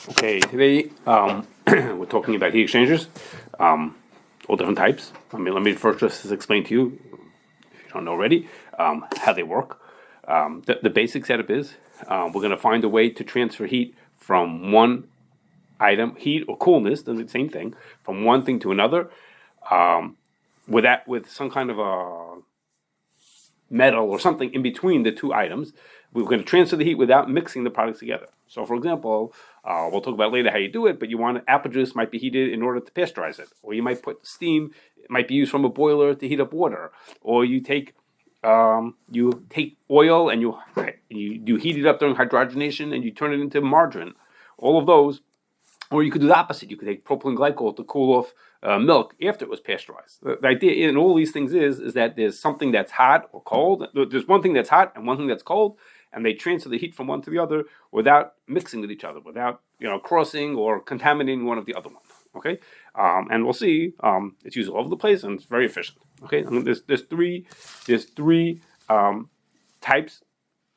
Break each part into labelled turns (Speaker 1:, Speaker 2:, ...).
Speaker 1: Okay, today we're talking about heat exchangers, all different types. Let me first just explain to you, if you don't know already, how they work. The basic setup is we're going to find a way to transfer heat from one item, heat or coolness, the same thing, from one thing to another, with some kind of a metal or something in between the two items. We're going to transfer the heat without mixing the products together. So, for example, we'll talk about later how you do it, but you want apple juice might be heated in order to pasteurize it, or you might put steam. It might be used from a boiler to heat up water, or you take oil and you heat it up during hydrogenation and you turn it into margarine. All of those. Or you could do the opposite. You could take propylene glycol to cool off milk after it was pasteurized. The idea in all these things is that there's something that's hot or cold. There's one thing that's hot and one thing that's cold, and they transfer the heat from one to the other without mixing with each other, without crossing or contaminating one of the other one. Okay, and we'll see. It's used all over the place and it's very efficient. Okay, there's three types.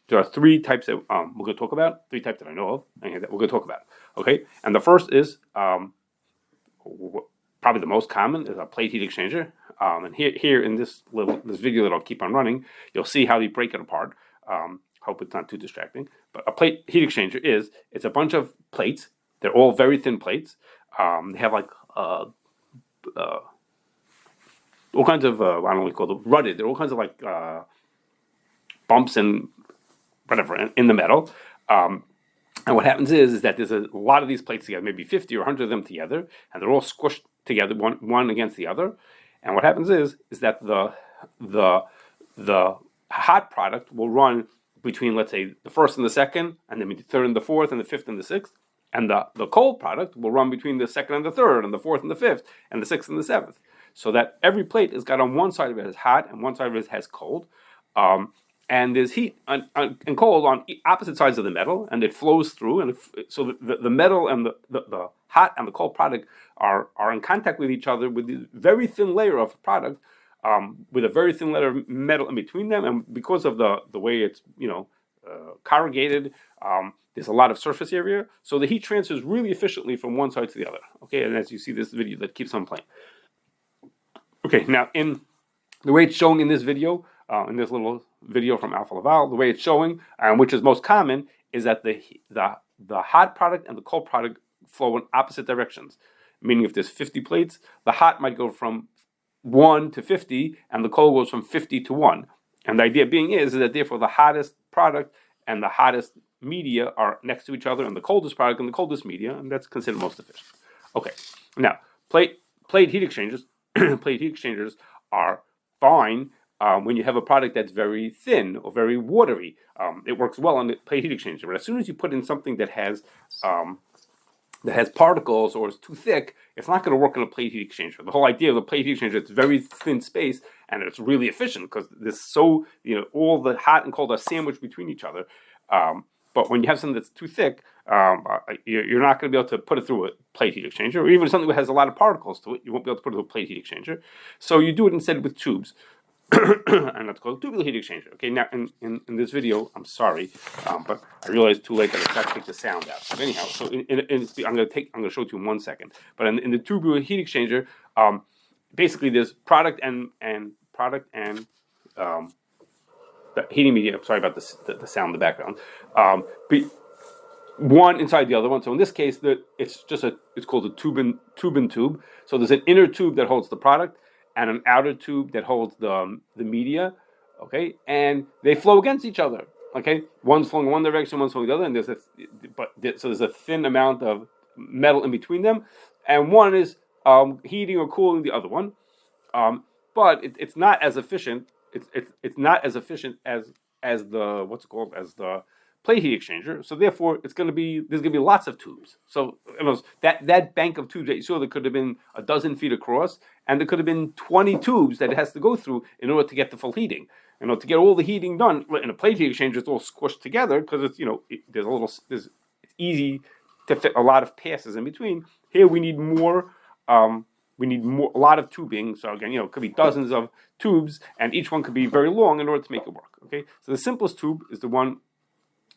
Speaker 1: There are three types that we're going to talk about. Three types that I know of, and that we're going to talk about. Okay, and the first is probably the most common is a plate heat exchanger. And here in this video that I'll keep on running, you'll see how they break it apart. Hope it's not too distracting. But a plate heat exchanger it's a bunch of plates. They're all very thin plates. They have like all kinds of I don't know what you call them, rutted. There are all kinds of like bumps and whatever in the metal. And what happens is that there's a lot of these plates together, maybe 50 or 100 of them together, and they're all squished together, one against the other. And what happens is that the hot product will run between, let's say, the first and the second, and then the third and the fourth, and the fifth and the sixth. And the cold product will run between the second and the third, and the fourth and the fifth, and the sixth and the seventh. So that every plate is got on one side of it has hot, and one side of it has cold. And there's heat and cold on opposite sides of the metal, and it flows through. And so the metal and the hot and the cold product are in contact with each other with this very thin layer of product, with a very thin layer of metal in between them. And because of the way it's corrugated, there's a lot of surface area. So the heat transfers really efficiently from one side to the other. Okay, and as you see this video that keeps on playing. Okay, now in the way it's shown in this video. In this little video from Alpha Laval, the way it's showing, which is most common, is that the hot product and the cold product flow in opposite directions. Meaning, if there's 50 plates, the hot might go from 1 to 50, and the cold goes from 50 to 1. And the idea being is that therefore the hottest product and the hottest media are next to each other, and the coldest product and the coldest media, and that's considered most efficient. Okay, now plate heat exchangers, plate heat exchangers are fine. When you have a product that's very thin or very watery, it works well on the plate heat exchanger. But as soon as you put in something that has particles or is too thick, it's not going to work on a plate heat exchanger. The whole idea of the plate heat exchanger, it's very thin space and it's really efficient because all the hot and cold are sandwiched between each other. But when you have something that's too thick, you're not going to be able to put it through a plate heat exchanger, or even something that has a lot of particles to it, you won't be able to put it through a plate heat exchanger. So you do it instead with tubes. And that's called a tubular heat exchanger. Okay, now in this video, I'm sorry, but I realized too late that I forgot to take the sound out. But anyhow, so I'm going to show it to you in 1 second. But in the tubular heat exchanger, basically there's product and the heating media. I'm sorry about the sound in the background. One inside the other one. So in this case, it's called a tube. So there's an inner tube that holds the product, and an outer tube that holds the media, okay, and they flow against each other, okay. One's flowing in one direction, one's flowing the other, and there's a thin amount of metal in between them, and one is heating or cooling the other one, but it's not as efficient. It's not as efficient as the plate heat exchanger. So therefore, there's going to be lots of tubes. So that bank of tubes that you saw, there could have been a dozen feet across, and there could have been 20 tubes that it has to go through in order to get the full heating. To get all the heating done in a plate heat exchanger, it's all squished together because it's easy to fit a lot of passes in between. Here we need more. A lot of tubing. So again, it could be dozens of tubes, and each one could be very long in order to make it work. Okay, so the simplest tube is the one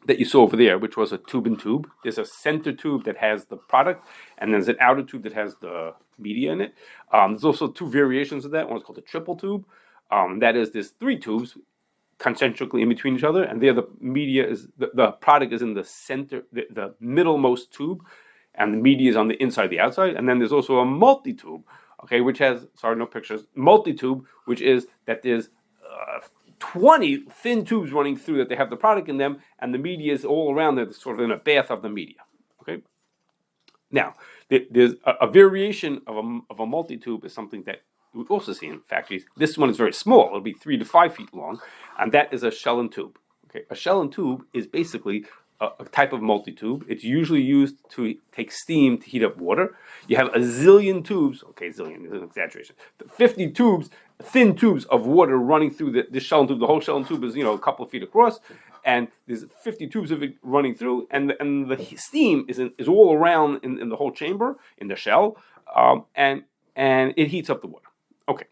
Speaker 1: that you saw over there, which was a tube and tube. There's a center tube that has the product, and there's an outer tube that has the media in it. There's also two variations of that. One's called a triple tube. That is, there's three tubes concentrically in between each other, and there the media is the product is in the center, the middlemost tube, and the media is on the inside, the outside. And then there's also a multi-tube, okay, which has, sorry, no pictures, multi-tube, which is that there's 20 thin tubes running through that they have the product in them, and the media is all around there, sort of in a bath of the media. Okay. Now, there's a variation of a multi-tube is something that we also see in factories. This one is very small; it'll be 3 to 5 feet long, and that is a shell and tube. Okay, a shell and tube is basically a type of multi-tube. It's usually used to take steam to heat up water. You have a zillion tubes. Okay, zillion is an exaggeration. 50 tubes, thin tubes of water running through this shell and tube. The whole shell and tube is, a couple of feet across, and there's 50 tubes of it running through, and the steam is all around in the whole chamber in the shell, and it heats up the water. Okay.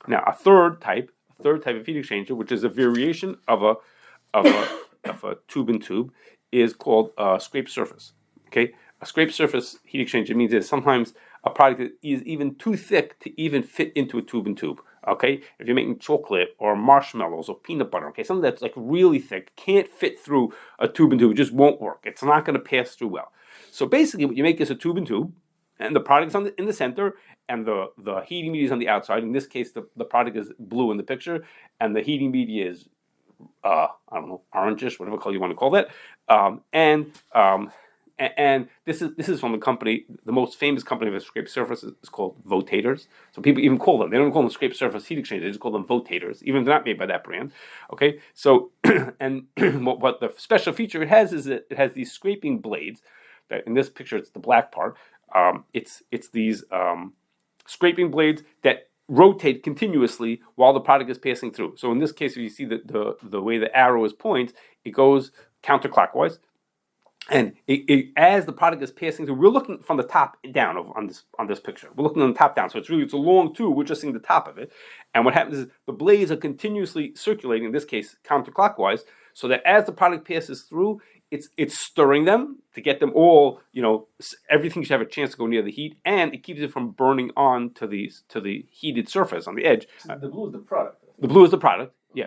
Speaker 1: Now a third type of heat exchanger, which is a variation of a tube and tube, is called scrape surface. Okay, a scrape surface heat exchanger means that sometimes a product that is even too thick to even fit into a tube and tube. Okay, if you're making chocolate or marshmallows or peanut butter, okay, something that's like really thick, can't fit through a tube and tube, it just won't work. It's not going to pass through well. So basically, what you make is a tube and tube, and the product is in the center, and the heating media is on the outside. In this case, the product is blue in the picture, and the heating media is I don't know, orangish, whatever color you want to call that. And this is from a company, the most famous company of a scrape surface is called Votators. So people even call them, they don't call them scrape surface heat exchangers, they just call them Votators, even if they're not made by that brand. Okay, so and what the special feature it has is that it has these scraping blades. That in this picture, it's the black part. It's these scraping blades that rotate continuously while the product is passing through. So in this case, if you see the way the arrow is points, it goes counterclockwise, and as the product is passing through, we're looking from the top down on this picture. We're looking on the top down, so it's a long tube. We're just seeing the top of it, and what happens is the blades are continuously circulating. In this case, counterclockwise, so that as the product passes through, it's stirring them to get them all, everything should have a chance to go near the heat, and it keeps it from burning on to the heated surface on the edge.
Speaker 2: So the blue is the product.
Speaker 1: The blue is the product. Yeah,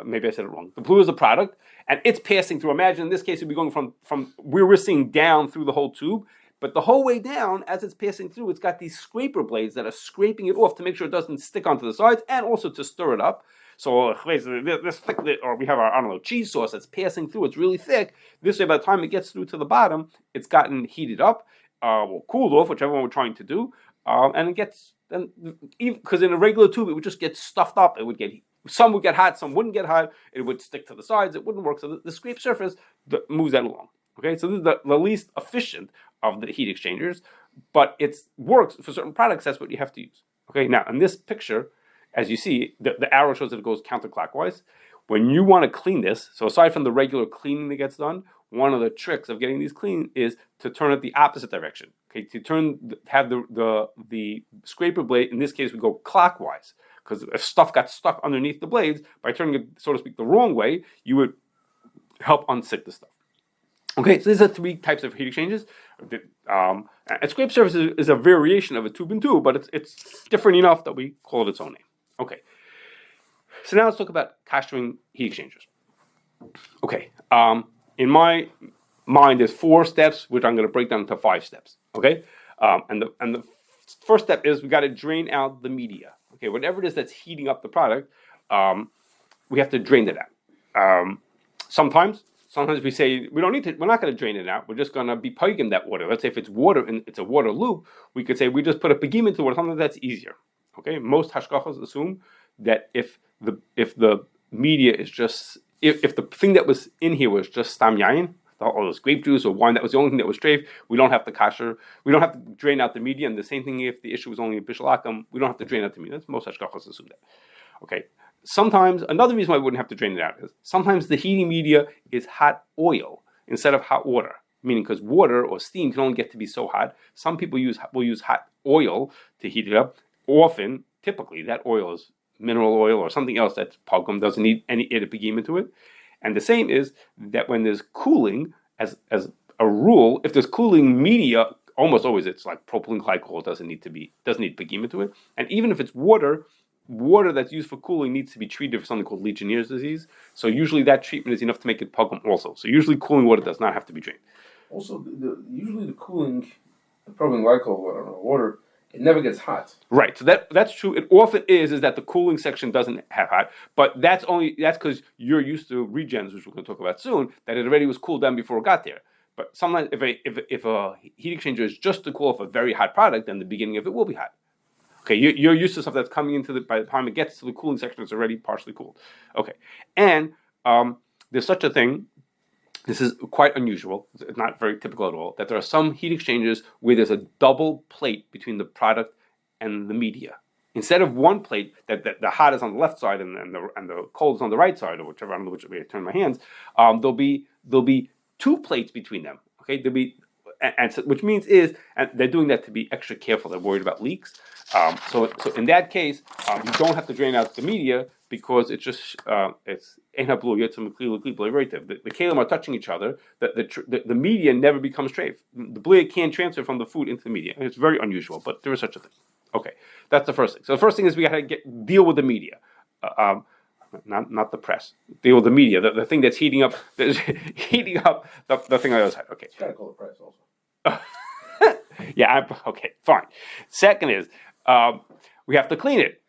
Speaker 1: maybe I said it wrong. The blue is the product, and it's passing through. Imagine in this case, it'd be going from where we're seeing down through the whole tube, but the whole way down, as it's passing through, it's got these scraper blades that are scraping it off to make sure it doesn't stick onto the sides, and also to stir it up. So this thick, or we have our cheese sauce that's passing through. It's really thick. This way, by the time it gets through to the bottom, it's gotten heated up, or cooled off, whichever one we're trying to do, and it gets because in a regular tube it would just get stuffed up. Some would get hot, some wouldn't get hot. It would stick to the sides. It wouldn't work. So the scrape surface moves that along. Okay, so this is the least efficient of the heat exchangers, but it works for certain products. That's what you have to use. Okay, now in this picture, as you see, the arrow shows that it goes counterclockwise. When you want to clean this, so aside from the regular cleaning that gets done, one of the tricks of getting these clean is to turn it the opposite direction. Okay, have the scraper blade. In this case, we go clockwise, because if stuff got stuck underneath the blades, by turning it, so to speak, the wrong way, you would help unstick the stuff. Okay, so these are three types of heat exchangers. A scrape surface is a variation of a tube and tube, but it's different enough that we call it its own name. Okay, so now let's talk about Kashering heat exchangers. Okay, in my mind, there's 4 steps, which I'm going to break down into 5 steps. Okay, and the first step is we got to drain out the media. Okay, whatever it is that's heating up the product, we have to drain it out. Sometimes we say we're not going to drain it out. We're just going to be piping that water. Let's say if it's water and it's a water loop, we could say we just put a pegim into water. Something that's easier. Okay, most hashgachas assume that if the media is just if the thing that was in here was just stam yain, or those grape juice or wine, that was the only thing that was strafed, we don't have to kasher. We don't have to drain out the media. And the same thing if the issue was only a bishul, we don't have to drain out the media. That's most hashgachas assume that. Okay. Sometimes another reason why we wouldn't have to drain it out is sometimes the heating media is hot oil instead of hot water. Meaning, because water or steam can only get to be so hot. Some people will use hot oil to heat it up. Often, typically, that oil is mineral oil or something else that's pogum, doesn't need any pegim into it. And the same is that when there's cooling, as a rule, if there's cooling media, almost always it's like propylene glycol doesn't need pigima to it. And even if it's water that's used for cooling needs to be treated for something called Legionnaire's disease. So usually that treatment is enough to make it pugum also. So usually cooling water does not have to be drained.
Speaker 2: Also, usually the cooling, the propylene glycol water, it never gets hot.
Speaker 1: Right. So that's true. It often is that the cooling section doesn't have hot, but that's because you're used to regens, which we're going to talk about soon, that it already was cooled down before it got there. But sometimes if a heat exchanger is just to cool off a very hot product, then the beginning of it will be hot. Okay, you're used to stuff that's coming into by the time it gets to the cooling section, it's already partially cooled. Okay, and there's such a thing. This is quite unusual. It's not very typical at all. That there are some heat exchangers where there's a double plate between the product and the media. Instead of one plate that the hot is on the left side and the cold is on the right side, or whichever, I don't know which way I turn my hands. There'll be two plates between them. Okay, there'll be, and so, which means is, and they're doing that to be extra careful. They're worried about leaks. So in that case, you don't have to drain out the media because it's just it's the kalim are touching each other. The media never becomes treif. The blia can't transfer from the food into the media. And it's very unusual, but there is such a thing. Okay, that's the first thing. So the first thing is we got to deal with the media. Not the press. Deal with the media, the thing that's heating up the thing on the other side. Okay.
Speaker 2: You gotta call the press also.
Speaker 1: Yeah. Okay. Fine. Second is we have to clean it.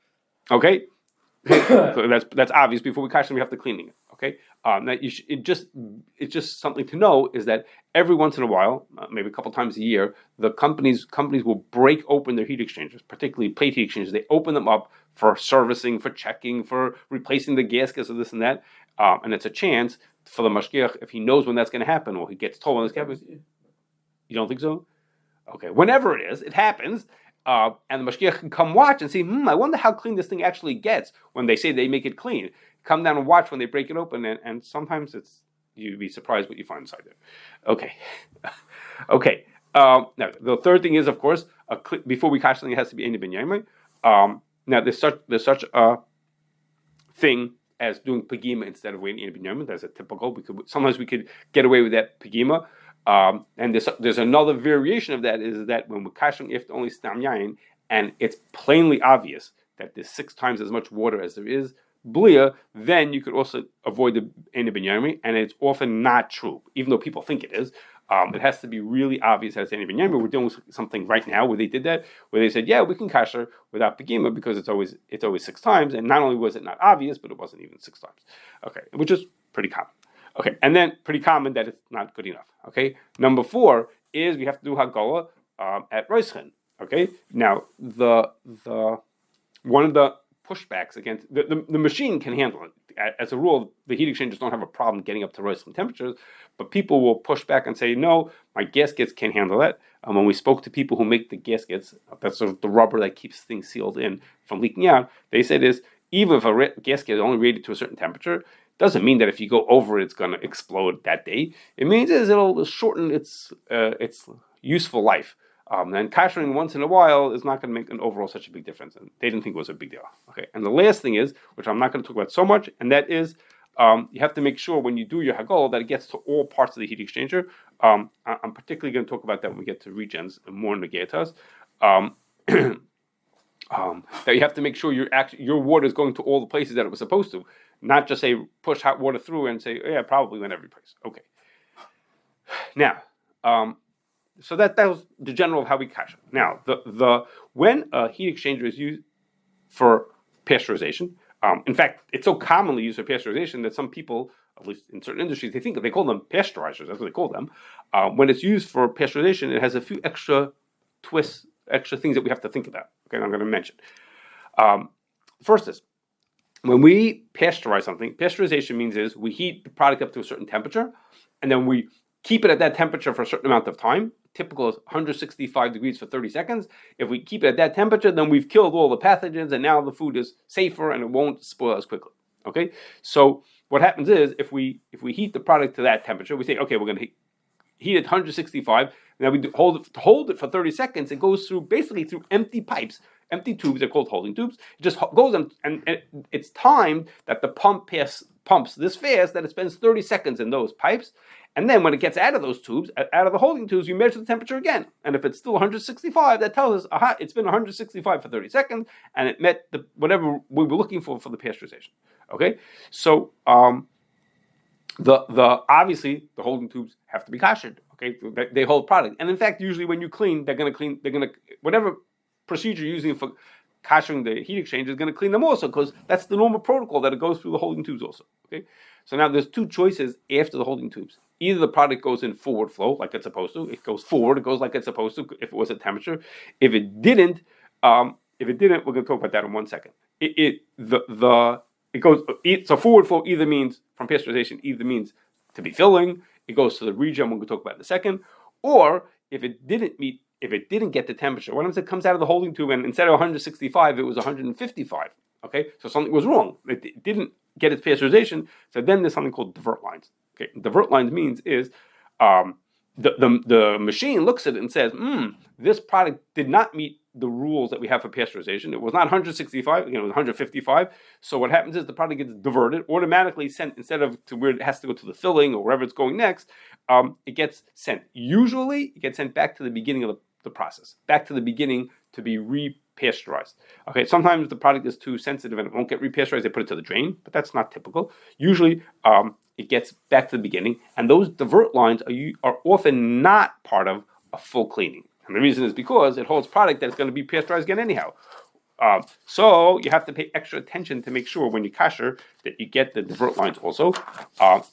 Speaker 1: Okay. So that's obvious. Before we kasher, we have to clean it. Okay. It's just something to know is that every once in a while, maybe a couple times a year, the companies will break open their heat exchangers, particularly plate heat exchangers. They open them up for servicing, for checking, for replacing the gaskets or this and that. And it's a chance for the mashgiach, if he knows when that's going to happen, or he gets told when it's going to happen. You don't think so? Okay. Whenever it is, it happens. And the mashgiach can come watch and see, I wonder how clean this thing actually gets when they say they make it clean. Come down and watch when they break it open, and sometimes you'd be surprised what you find inside there. Okay. Okay. Now, the third thing is, of course, before we kasher, it has to be any ben yomai. Now, there's such a thing as doing pagima instead of waiting in ben yomai. That's a typical. Sometimes we could get away with that pagima. And there's another variation of that is that when we're kashering if only stam yain, and it's plainly obvious that there's 6 times as much water as there is blia, then you could also avoid the ene ben yomai, and it's often not true, even though people think it is. It has to be really obvious as ene ben yomai. We're doing something right now where they did that, where they said, yeah, we can kasher without pagima because it's always 6 times, and not only was it not obvious, but it wasn't even 6 times. Okay, which is pretty common. Okay, and then pretty common that it's not good enough. Okay, number 4 is we have to do hagala at roischen. Okay, now the one of the pushbacks against the machine can handle it. As a rule, the heat exchangers don't have a problem getting up to roischen temperatures, but people will push back and say, no, my gaskets can't handle that. When we spoke to people who make the gaskets, that's sort of the rubber that keeps things sealed in from leaking out, they said is even if a gasket is only rated to a certain temperature, doesn't mean that if you go over it, it's going to explode that day. It means it'll shorten its useful life. And kashering once in a while is not going to make an overall such a big difference. And they didn't think it was a big deal. Okay. And the last thing is, which I'm not going to talk about so much, and that is you have to make sure when you do your hagol that it gets to all parts of the heat exchanger. I'm particularly going to talk about that when we get to regens and more in the gaitas. That you have to make sure your water is going to all the places that it was supposed to, not just say push hot water through and say probably went every place. Okay. Now, so that was the general of how we kasher. Now, when a heat exchanger is used for pasteurization, in fact, it's so commonly used for pasteurization that some people, at least in certain industries, they call them pasteurizers. That's what they call them. When it's used for pasteurization, it has a few extra twists, extra things that we have to think about. Okay, I'm going to mention. First is, when we pasteurize something, pasteurization means is we heat the product up to a certain temperature, and then we keep it at that temperature for a certain amount of time. Typical is 165 degrees for 30 seconds. If we keep it at that temperature, then we've killed all the pathogens, and now the food is safer and it won't spoil as quickly. Okay, so what happens is if we heat the product to that temperature, we say, okay, we're going to heat it 165. Now we hold it for 30 seconds. It goes basically through empty pipes. empty tubes. They're called holding tubes. It just goes and it's timed that the pumps this fast that it spends 30 seconds in those pipes. And then when it gets out of those tubes, out of the holding tubes, you measure the temperature again. And if it's still 165, that tells us, aha, it's been 165 for 30 seconds, and it met whatever we were looking for the pasteurization. Okay? So obviously the holding tubes have to be kashered. Okay? They hold product. And in fact, usually when you clean, whatever procedure you're using for kashering the heat exchanger is going to clean them also, because that's the normal protocol that it goes through the holding tubes also. Okay? So now there's two choices after the holding tubes. Either the product goes in forward flow like it's supposed to. It goes forward. It goes like it's supposed to. If it was at temperature, if it didn't, we're going to talk about that in 1 second. So forward flow either means from pasteurization either means to be filling. It goes to the regen. We're going to talk about in a second. Or if it didn't get the temperature, what happens? It comes out of the holding tube and instead of 165, it was 155. Okay, so something was wrong. It didn't get its pasteurization. So then there's something called divert lines. Okay, divert lines means is the machine looks at it and says, this product did not meet the rules that we have for pasteurization. It was not 165, it was 155. So what happens is the product gets diverted, automatically sent instead of to where it has to go to the filling or wherever it's going next. It gets sent. Usually, it gets sent back to the beginning of the process, back to the beginning to be repasteurized. Okay, sometimes the product is too sensitive and it won't get repasteurized. They put it to the drain, but that's not typical. Usually, it gets back to the beginning, and those divert lines are often not part of a full cleaning. And the reason is because it holds product that's going to be pasteurized again anyhow. So you have to pay extra attention to make sure when you kasher that you get the divert lines also.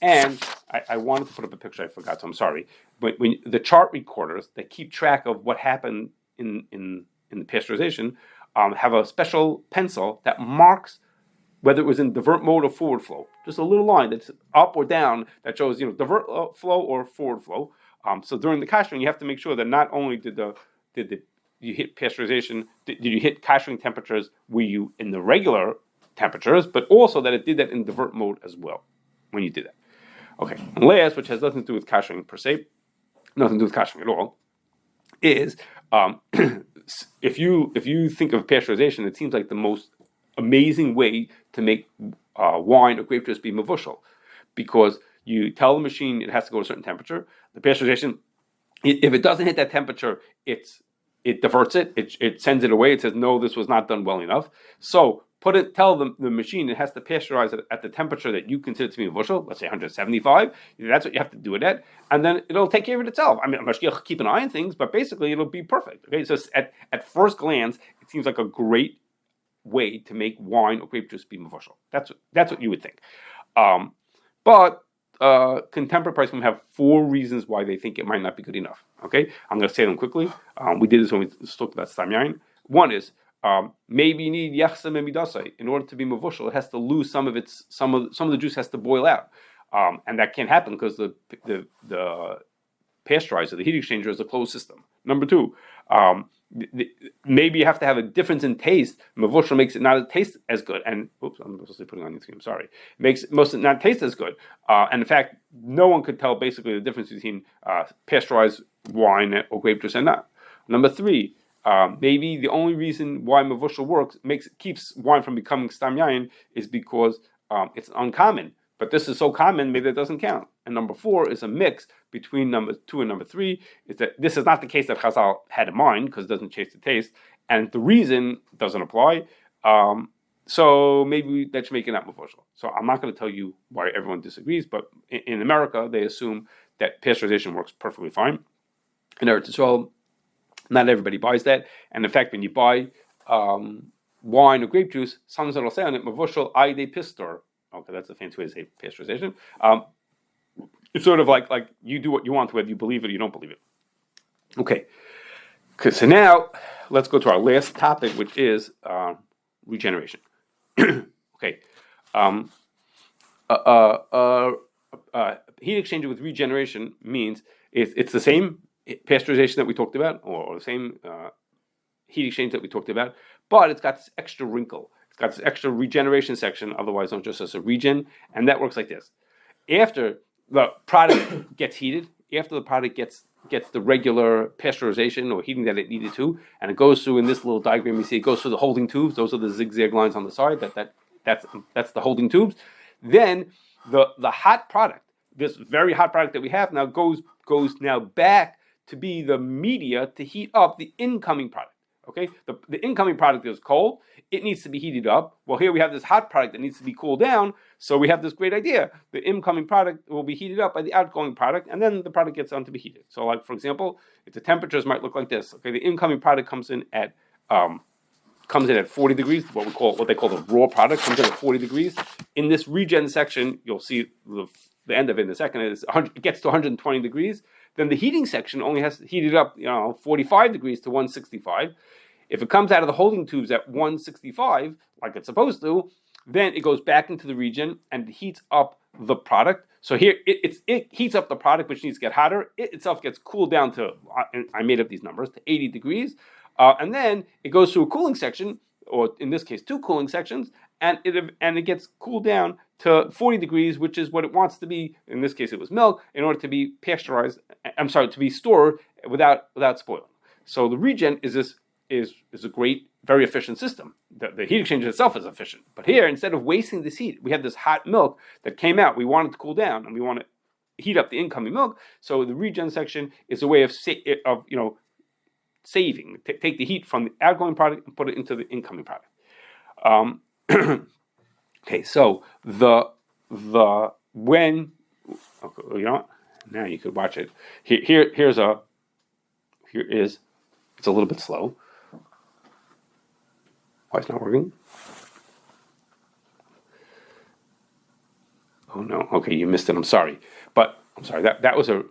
Speaker 1: And I wanted to put up a picture, I forgot, so I'm sorry. But when the chart recorders that keep track of what happened in the pasteurization have a special pencil that marks whether it was in divert mode or forward flow. Just a little line that's up or down that shows, divert flow or forward flow. So during the kashering, you have to make sure that not only did you hit pasteurization, did you hit kashering temperatures, were you in the regular temperatures, but also that it did that in divert mode as well when you did that. Okay, and last, which has nothing to do with kashering per se, nothing to do with kashering at all, is if you think of pasteurization, it seems like the most amazing way to make wine or grape juice be mevushal, because you tell the machine it has to go to a certain temperature. The pasteurization, if it doesn't hit that temperature, it diverts it. It sends it away. It says, no, this was not done well enough. So tell the machine it has to pasteurize it at the temperature that you consider to be mevushal. Let's say 175. That's what you have to do it at, and then it'll take care of it itself. I mean, Mashgiach keep an eye on things, but basically it'll be perfect. Okay, so at first glance, it seems like a great way to make wine or grape juice be mevushal. That's what you would think. But contemporary Practicum have 4 reasons why they think it might not be good enough. Okay, I'm going to say them quickly. We did this when we talked about stam yain. One is maybe you need yachsa memidasai in order to be mevushal. It has to lose some of the juice has to boil out, and that can't happen because the pasteurizer, the heat exchanger, is a closed system. Number 2. Maybe you have to have a difference in taste. Mevushal makes it not taste as good, and I'm supposed to be putting on the screen. I'm sorry. Makes most of it not taste as good, and in fact, no one could tell basically the difference between pasteurized wine or grape juice and not. Number 3, maybe the only reason why mevushal works keeps wine from becoming stam yain is because it's uncommon. But this is so common, maybe it doesn't count. And number 4 is a mix between number 2 and number 3. Is that this is not the case that Chazal had in mind because it doesn't change the taste, and the reason doesn't apply. So maybe that should make it not mevushal. So I'm not going to tell you why everyone disagrees, but in America they assume that pasteurization works perfectly fine. In Eretz Yisrael, not everybody buys that, and in fact, when you buy wine or grape juice, sometimes it'll say on it mevushal aide pistor. Okay, that's a fancy way to say pasteurization. It's sort of like you do what you want, whether you believe it or you don't believe it. Okay, so now let's go to our last topic, which is regeneration. Okay, heat exchanger with regeneration means it's the same pasteurization that we talked about, or the same heat exchange that we talked about, but it's got this extra wrinkle. Got this extra regeneration section, otherwise known just as a regen, and that works like this. After the product gets heated, after the product gets gets the regular pasteurization or heating that it needed to, and it goes through in this little diagram. You see it goes through the holding tubes. Those are the zigzag lines on the side. That's the holding tubes. Then the hot product, this very hot product that we have now, goes now back to be the media to heat up the incoming product. Okay, the incoming product is cold. It needs to be heated up. Well, here we have this hot product that needs to be cooled down. So we have this great idea. The incoming product will be heated up by the outgoing product, and then the product gets on to be heated. So, like for example, if the temperatures might look like this. Okay, the incoming product comes in at 40 degrees. What they call the raw product comes in at 40 degrees. In this regen section, you'll see the end of it in a second. It gets to 120 degrees. Then the heating section only has to heat it up, 45 degrees to 165. If it comes out of the holding tubes at 165, like it's supposed to, then it goes back into the region and heats up the product. So here it heats up the product, which needs to get hotter. It itself gets cooled down to, I made up these numbers, to 80 degrees. And then it goes through a cooling section, or in this case, 2 cooling sections, and it gets cooled down to 40 degrees, which is what it wants to be. In this case, it was milk, in order to be pasteurized. To be stored without spoiling. So the regen is a great, very efficient system. The heat exchanger itself is efficient, but here, instead of wasting this heat, we have this hot milk that came out. We want it to cool down, and we want to heat up the incoming milk. So the regen section is a way of saving. Take the heat from the outgoing product and put it into the incoming product. Okay, so now you could watch it. It's a little bit slow. Why it's not working? Oh no. Okay, you missed it. I'm sorry. I'm sorry. That was I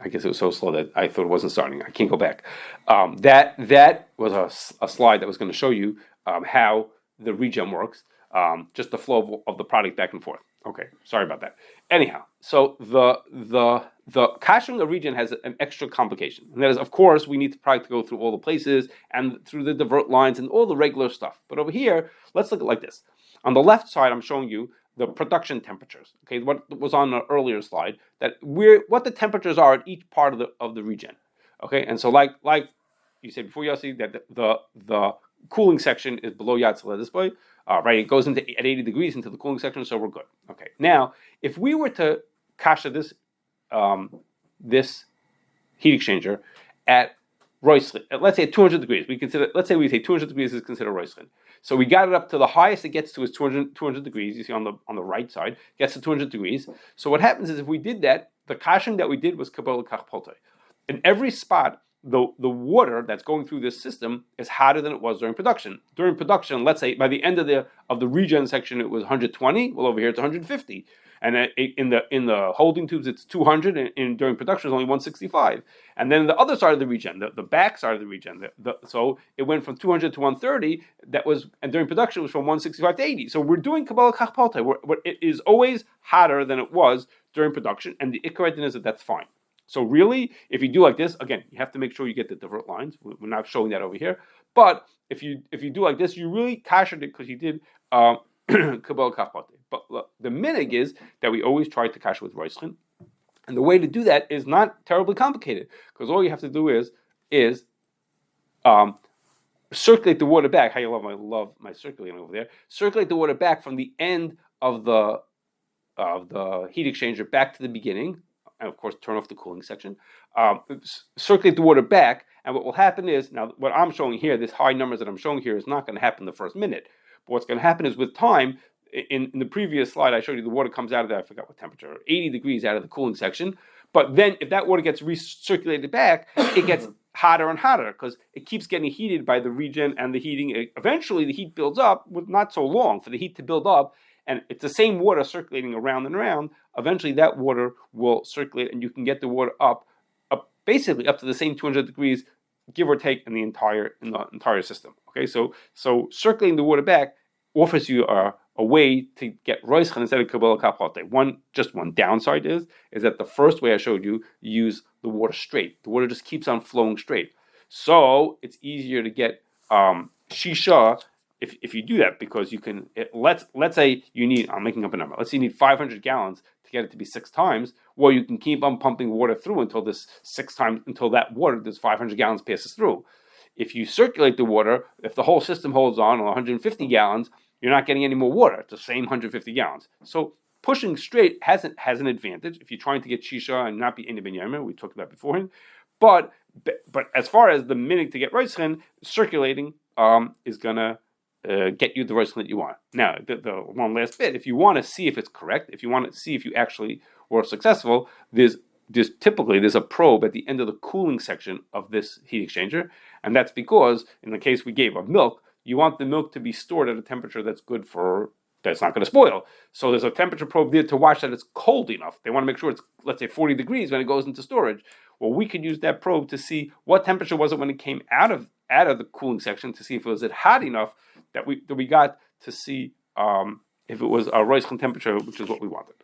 Speaker 1: guess it was so slow that I thought it wasn't starting. I can't go back. That was a slide that was going to show you how the regen works. Just the flow of the product back and forth. Okay, sorry about that. Anyhow, so the Kashering of regen has an extra complication, and that is, of course, we need the product to go through all the places and through the divert lines and all the regular stuff. But over here, let's look at it like this. On the left side, I'm showing you the production temperatures. Okay, what was on the earlier slide, what the temperatures are at each part of the regen. Okay, and so like you said before, Yossi, that the cooling section is below Yatzel display. Right, it goes at 80 degrees into the cooling section, so we're good. Okay, now if we were to kasha this heat exchanger at Roislin, let's say at 200 degrees, let's say 200 degrees is considered Roislin. So we got it up to the highest it gets to is 200 degrees. You see on the right side, gets to 200 degrees. So what happens is if we did that, the kashing that we did was kabbalah kachpolte. In every spot, the water that's going through this system is hotter than it was during production. During production, let's say by the end of the regen section, it was 120. Well, over here it's 150, and in the holding tubes it's 200, and during production it's only 165. And then the other side of the regen, the back side of the regen, so it went from 200 to 130. And during production it was from 165 to 80. So we're doing kabbalah kachpalte, where it is always hotter than it was during production, and the ikar is that that's fine. So really, if you do like this, again, you have to make sure you get the divert lines. We're not showing that over here. But if you do like this, you really kashered it because you did kabbalah kachpate. But the minig is that we always try to kasher with Reischin. And the way to do that is not terribly complicated, because all you have to do is circulate the water back. How you love my circulating over there. Circulate the water back from the end of the heat exchanger back to the beginning. And of course, turn off the cooling section. Circulate the water back, and what will happen is, now what I'm showing here, this high numbers that I'm showing here, is not going to happen the first minute. But what's going to happen is with time, in the previous slide I showed you, the water comes out of there, I forgot what temperature, 80 degrees out of the cooling section. But then if that water gets recirculated back, it gets hotter and hotter, because it keeps getting heated by the regen and the heating. Eventually the heat builds up, with not so long for the heat to build up, and it's the same water circulating around and around. Eventually that water will circulate, and you can get the water up basically up to the same 200 degrees, give or take, in the entire system. Okay, so circulating the water back offers you a way to get Reischin instead of kabbalah kachpate. One downside is that the first way I showed you use the water straight. The water just keeps on flowing straight. So it's easier to get shisha if you do that, because you can, let's say you need, I'm making up a number, let's say you need 500 gallons to get it to be 6 times, or you can keep on pumping water through until this 6 times, until that water, this 500 gallons passes through. If you circulate the water, if the whole system holds on 150 gallons, you're not getting any more water. It's the same 150 gallons. So pushing straight has an advantage if you're trying to get shisha and not be in the binyamin. We talked about beforehand. But as far as the minute to get roischin, circulating is gonna get you the roischin that you want. Now, the one last bit: if you want to see if it's correct, if you want to see if you actually were successful, there's a probe at the end of the cooling section of this heat exchanger, and that's because in the case we gave of milk, you want the milk to be stored at a temperature that's good for. That's not going to spoil. So there's a temperature probe there to watch that it's cold enough. They want to make sure it's, let's say, 40 degrees when it goes into storage. Well, we could use that probe to see what temperature was it when it came out of the cooling section, to see if it was hot enough that we got to see if it was a roischin temperature, which is what we wanted.